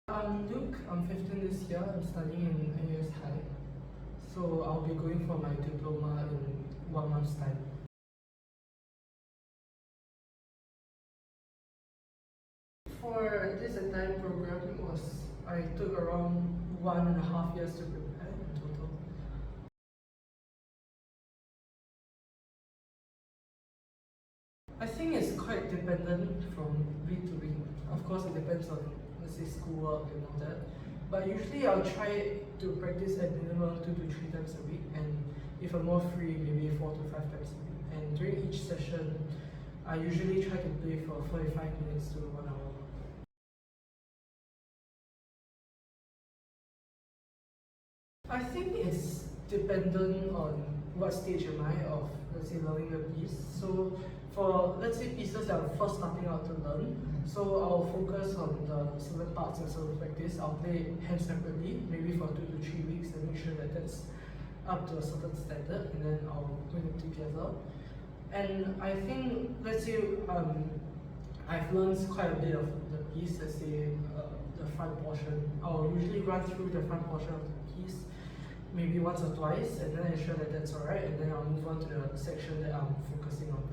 I'm Luke, I'm 15 this year, I'm studying in AS High. So I'll be going for my diploma in 1 month's time. For this entire program, I took around 1.5 years to prepare in total. I think it's quite dependent from week to week. Of course, it depends on, let's say, schoolwork and all that. But usually I'll try to practice at minimum 2 to 3 times a week, and if I'm more free, maybe 4 to 5 times a week. And during each session, I usually try to play for 45 minutes to 1 hour. I think it's dependent on what stage am I of, let's say, learning the piece. So for, let's say, pieces that I'm first starting out to learn, so I'll focus on the certain parts and certain practice. I'll play hands separately, maybe for 2 to 3 weeks, and make sure that that's up to a certain standard, and then I'll put it together. And I think, let's say, I've learned quite a bit of the piece, let's say, the front portion. I'll usually run through the front portion of the piece maybe once or twice, and then ensure that that's alright, and then I'll move on to the section that I'm focusing on.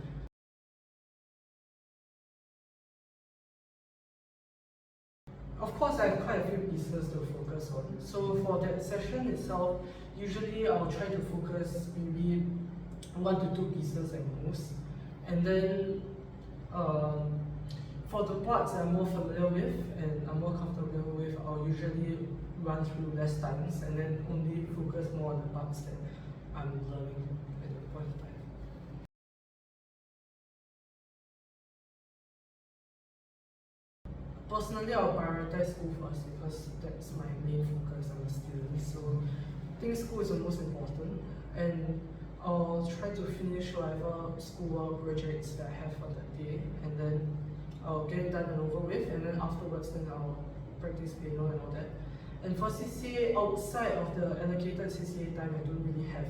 Of course, I have quite a few pieces to focus on. So for that session itself, usually I'll try to focus maybe 1 to 2 pieces at most. And then for the parts that I'm more familiar with and I'm more comfortable with, I'll usually run through less times and then only focus more on the parts that I'm learning at that point in time. Personally, I'll prioritize school first because that's my main focus. I'm a student, so I think school is the most important, and I'll try to finish whatever schoolwork projects that I have for that day, and then I'll get it done and over with, and then afterwards then I'll practice piano and all that. And for CCA, outside of the allocated CCA time, I don't really have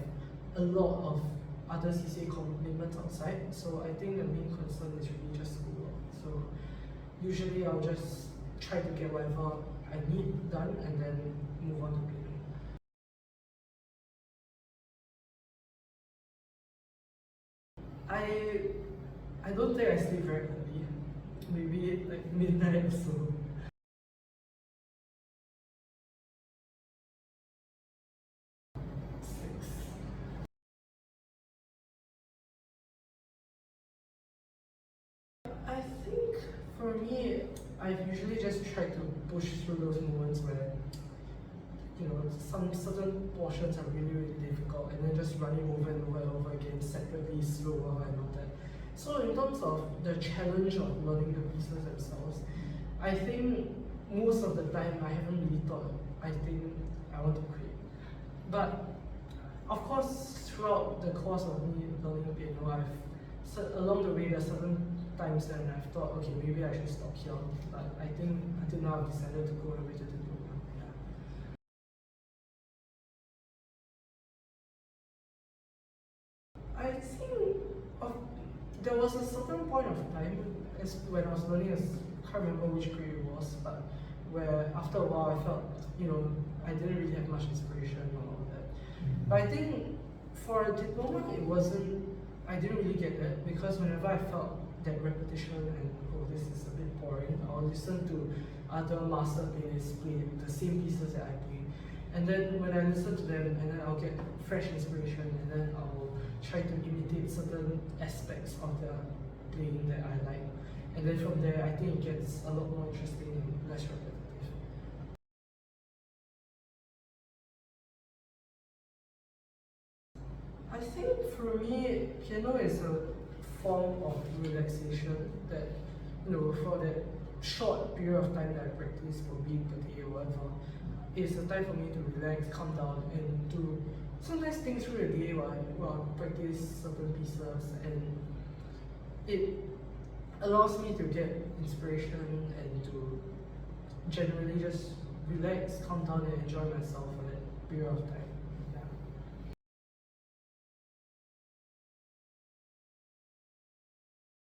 a lot of other CCA commitments outside, so I think the main concern is really just schoolwork. So usually I'll just try to get whatever I need done and then move on to piano. I don't think I sleep very early, maybe like midnight or so. I think for me, I've usually just tried to push through those moments where, you know, some certain portions are really, really difficult, and then just running over and over and over again, separately, slower and all that. So in terms of the challenge of learning the pieces themselves, I think most of the time I haven't really thought, I think I want to quit. But of course, throughout the course of me learning piano, along the way there's certain times that I've thought, okay, maybe I should stop here. But I think until now I've decided to go all the way to the diploma. Yeah. I think there was a certain point of time when I was learning, I can't remember which grade it was, but where after a while I felt, you know, I didn't really have much inspiration or all that. But I think for a diploma, I didn't really get that, because whenever I felt that repetition and, oh, this is a bit boring, I'll listen to other master playlists play the same pieces that I play. And then when I listen to them, and then I'll get fresh inspiration, and then I'll try to imitate certain aspects of the playing that I like. And then from there, I think it gets a lot more interesting and less repetitive. I think for me, piano is a form of relaxation that, you know, for that short period of time that I practice for week, per day, or whatever, it's a time for me to relax, calm down, and to sometimes think through the day while I practice certain pieces, and it allows me to get inspiration and to generally just relax, calm down, and enjoy myself for that period of time.